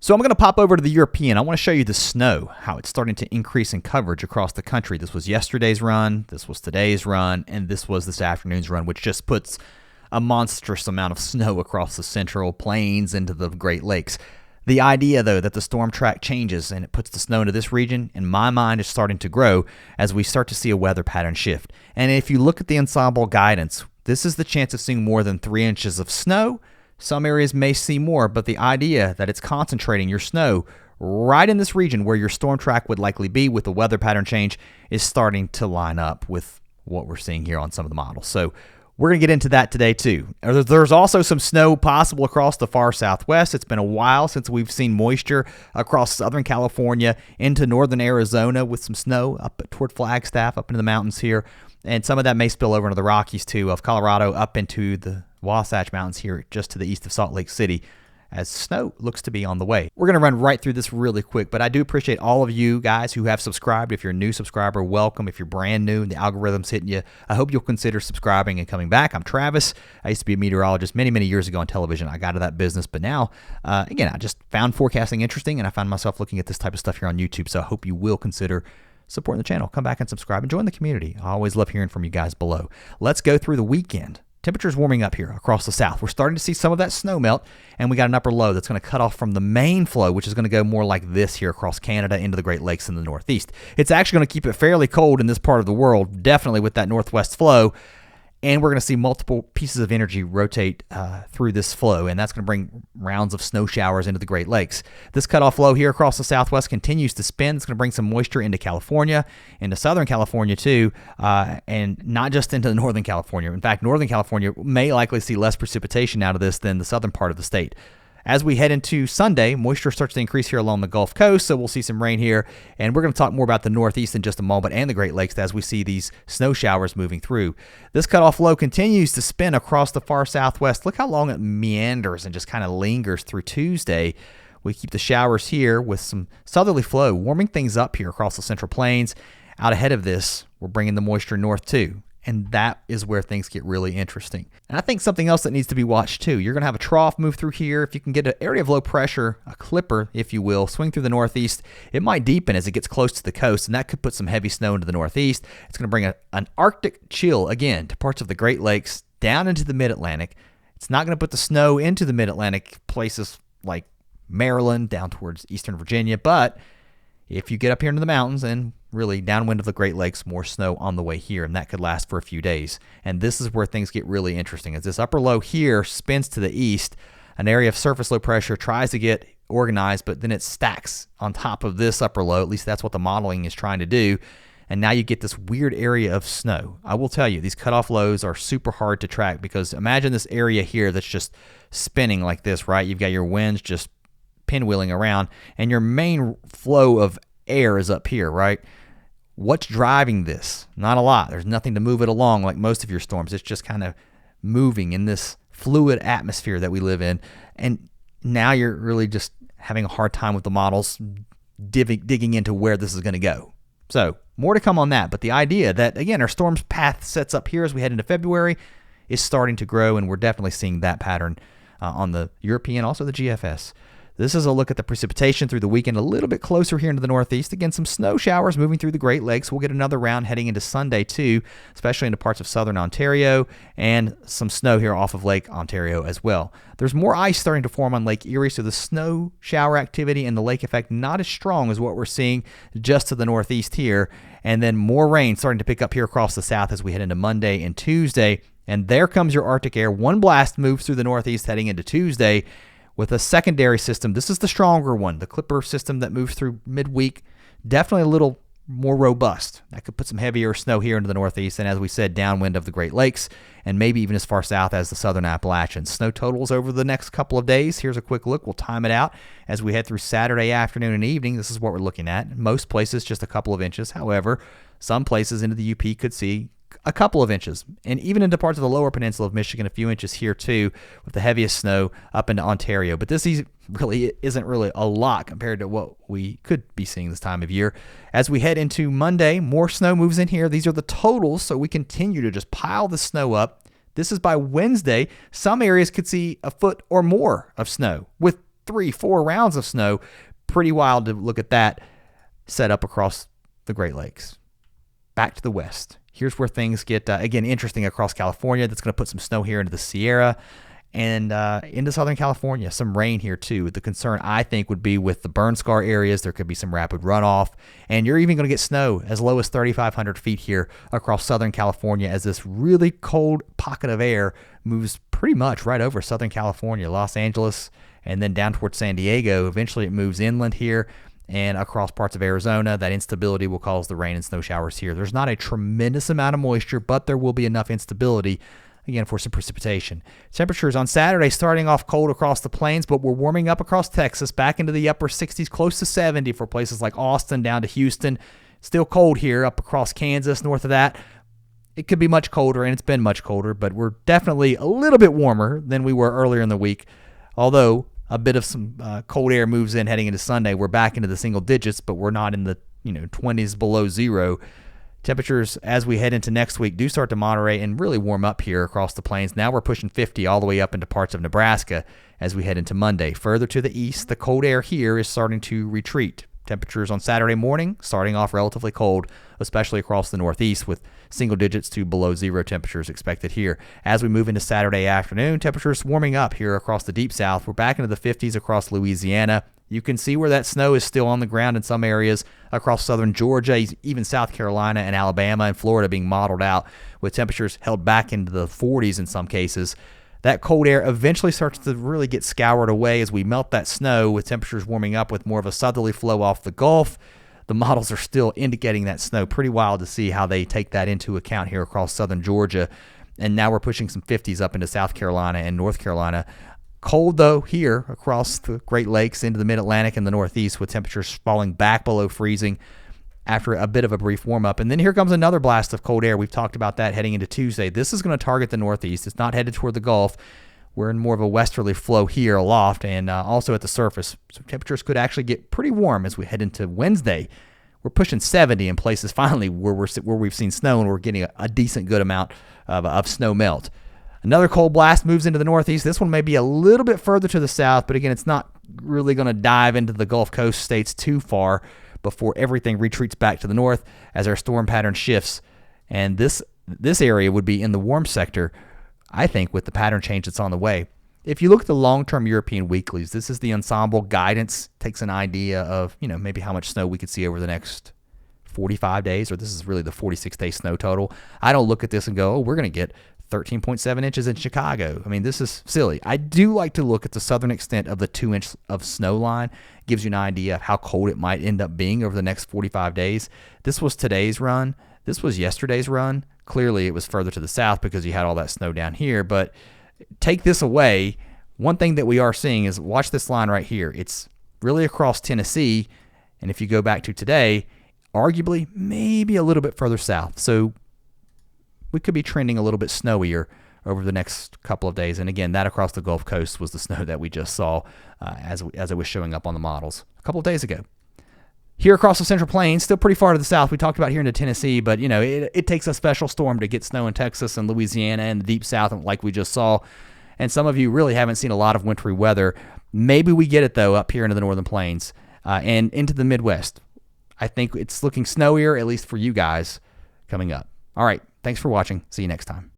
So I'm going to pop over to the European. I want to show you the snow, how it's starting to increase in coverage across the country. This was yesterday's run, this was today's run, and this was this afternoon's run, which just puts a monstrous amount of snow across the central plains into the Great Lakes. The idea, though, that the storm track changes and it puts the snow into this region, in my mind, is starting to grow as we start to see a weather pattern shift. And if you look at the ensemble guidance, this is the chance of seeing more than 3 inches of snow. Some areas may see more, but the idea that it's concentrating your snow right in this region where your storm track would likely be with the weather pattern change is starting to line up with what we're seeing here on some of the models. So we're going to get into that today too. There's also some snow possible across the far southwest. It's been a while since we've seen moisture across Southern California into northern Arizona with some snow up toward Flagstaff, up into the mountains here. And some of that may spill over into the Rockies too, of Colorado up into the Wasatch Mountains here just to the east of Salt Lake City, as snow looks to be on the way. We're going to run right through this really quick, but I do appreciate all of you guys who have subscribed. If you're a new subscriber, welcome. If you're brand new and the algorithm's hitting you, I hope you'll consider subscribing and coming back. I'm Travis. I used to be a meteorologist many, many years ago on television. I got out of that business, but now, again, I just found forecasting interesting, and I found myself looking at this type of stuff here on YouTube, so I hope you will consider supporting the channel. Come back and subscribe and join the community. I always love hearing from you guys below. Let's go through the weekend. Temperatures warming up here across the south. We're starting to see some of that snow melt, and we got an upper low that's going to cut off from the main flow, which is going to go more like this here across Canada into the Great Lakes in the northeast. It's actually going to keep it fairly cold in this part of the world, definitely with that northwest flow, and we're going to see multiple pieces of energy rotate through this flow, and that's going to bring rounds of snow showers into the Great Lakes. This cutoff low here across the southwest continues to spin. It's going to bring some moisture into California, into Southern California too, and not just into Northern California. In fact, Northern California may likely see less precipitation out of this than the southern part of the state. As we head into Sunday, moisture starts to increase here along the Gulf Coast, so we'll see some rain here. And we're going to talk more about the Northeast in just a moment and the Great Lakes as we see these snow showers moving through. This cutoff low continues to spin across the far southwest. Look how long it meanders and just kind of lingers through Tuesday. We keep the showers here with some southerly flow, warming things up here across the Central Plains. Out ahead of this, we're bringing the moisture north too. And that is where things get really interesting. And I think something else that needs to be watched too. You're going to have a trough move through here. If you can get an area of low pressure, a clipper, if you will, swing through the northeast, it might deepen as it gets close to the coast, and that could put some heavy snow into the northeast. It's going to bring an Arctic chill, again, to parts of the Great Lakes, down into the mid-Atlantic. It's not going to put the snow into the mid-Atlantic places like Maryland, down towards eastern Virginia, but if you get up here into the mountains and really downwind of the Great Lakes, more snow on the way here, and that could last for a few days. And this is where things get really interesting. As this upper low here spins to the east, an area of surface low pressure tries to get organized, but then it stacks on top of this upper low. At least that's what the modeling is trying to do. And now you get this weird area of snow. I will tell you, these cutoff lows are super hard to track because imagine this area here that's just spinning like this, right? You've got your winds just pinwheeling around, and your main flow of air is up here, right? What's driving this? Not a lot. There's nothing to move it along like most of your storms. It's just kind of moving in this fluid atmosphere that we live in. And now you're really just having a hard time with the models digging into where this is going to go. So more to come on that. But the idea that, again, our storm's path sets up here as we head into February is starting to grow, and we're definitely seeing that pattern on the European, also the GFS. This is a look at the precipitation through the weekend, a little bit closer here into the northeast. Again, some snow showers moving through the Great Lakes. We'll get another round heading into Sunday too, especially into parts of southern Ontario, and some snow here off of Lake Ontario as well. There's more ice starting to form on Lake Erie, so the snow shower activity and the lake effect not as strong as what we're seeing just to the northeast here. And then more rain starting to pick up here across the south as we head into Monday and Tuesday. And there comes your Arctic air. One blast moves through the northeast heading into Tuesday, with a secondary system. This is the stronger one, the Clipper system that moves through midweek, definitely a little more robust. That could put some heavier snow here into the northeast, and as we said, downwind of the Great Lakes, and maybe even as far south as the southern Appalachians. Snow totals over the next couple of days. Here's a quick look. We'll time it out as we head through Saturday afternoon and evening. This is what we're looking at. Most places, just a couple of inches. However, some places into the UP could see a couple of inches, and even into parts of the lower peninsula of Michigan, a few inches here too, with the heaviest snow up into Ontario. But this really isn't really a lot compared to what we could be seeing this time of year. As we head into Monday, more snow moves in here. These are the totals, so we continue to just pile the snow up. This is by Wednesday. Some areas could see a foot or more of snow with 3, 4 rounds of snow. Pretty wild to look at that set up across the Great Lakes. Back to the west. Here's where things get, again, interesting across California. That's going to put some snow here into the Sierra and into Southern California. Some rain here, too. The concern, I think, would be with the burn scar areas. There could be some rapid runoff. And you're even going to get snow as low as 3,500 feet here across Southern California as this really cold pocket of air moves pretty much right over Southern California, Los Angeles, and then down towards San Diego. Eventually, it moves inland here and across parts of Arizona. That instability will cause the rain and snow showers here. There's not a tremendous amount of moisture, but there will be enough instability, again, for some precipitation. Temperatures on Saturday starting off cold across the plains, but we're warming up across Texas, back into the upper 60s, close to 70 for places like Austin down to Houston. Still cold here up across Kansas, north of that. It could be much colder, and it's been much colder, but we're definitely a little bit warmer than we were earlier in the week, although a bit of some cold air moves in heading into Sunday. We're back into the single digits, but we're not in the 20s below zero. Temperatures as we head into next week do start to moderate and really warm up here across the plains. Now we're pushing 50 all the way up into parts of Nebraska as we head into Monday. Further to the east, the cold air here is starting to retreat. Temperatures on Saturday morning starting off relatively cold, especially across the northeast, with single digits to below zero temperatures expected here. As we move into Saturday afternoon, temperatures warming up here across the deep south. We're back into the 50s across Louisiana. You can see where that snow is still on the ground in some areas across southern Georgia, even South Carolina and Alabama and Florida being modeled out with temperatures held back into the 40s in some cases. That cold air eventually starts to really get scoured away as we melt that snow, with temperatures warming up with more of a southerly flow off the Gulf. The models are still indicating that snow. Pretty wild to see how they take that into account here across southern Georgia. And now we're pushing some 50s up into South Carolina and North Carolina. Cold, though, here across the Great Lakes into the mid-Atlantic and the Northeast, with temperatures falling back below freezing after a bit of a brief warm-up. And then here comes another blast of cold air. We've talked about that heading into Tuesday. This is going to target the Northeast. It's not headed toward the Gulf. We're in more of a westerly flow here aloft and also at the surface. So temperatures could actually get pretty warm as we head into Wednesday. We're pushing 70 in places finally where we've seen snow, and we're getting a decent good amount of snow melt. Another cold blast moves into the Northeast. This one may be a little bit further to the south, but again, it's not really going to dive into the Gulf Coast states too far before everything retreats back to the north as our storm pattern shifts. And this area would be in the warm sector, I think, with the pattern change that's on the way. If you look at the long-term European weeklies, this is the ensemble guidance. Takes an idea of, maybe how much snow we could see over the next 45 days, or this is really the 46-day snow total. I don't look at this and go, we're going to get 13.7 inches in Chicago. I mean, this is silly. I do like to look at the southern extent of the 2-inch of snow line. Gives you an idea of how cold it might end up being over the next 45 days. This was today's run. This was yesterday's run. Clearly, it was further to the south because you had all that snow down here. But take this away, one thing that we are seeing is, watch this line right here. It's really across Tennessee. And if you go back to today, arguably maybe a little bit further south. So we could be trending a little bit snowier over the next couple of days. And again, that across the Gulf Coast was the snow that we just saw as it was showing up on the models a couple of days ago. Here across the Central Plains, still pretty far to the south. We talked about here into Tennessee, but it takes a special storm to get snow in Texas and Louisiana and the deep south, like we just saw. And some of you really haven't seen a lot of wintry weather. Maybe we get it, though, up here into the northern plains and into the Midwest. I think it's looking snowier, at least for you guys, coming up. All right. Thanks for watching. See you next time.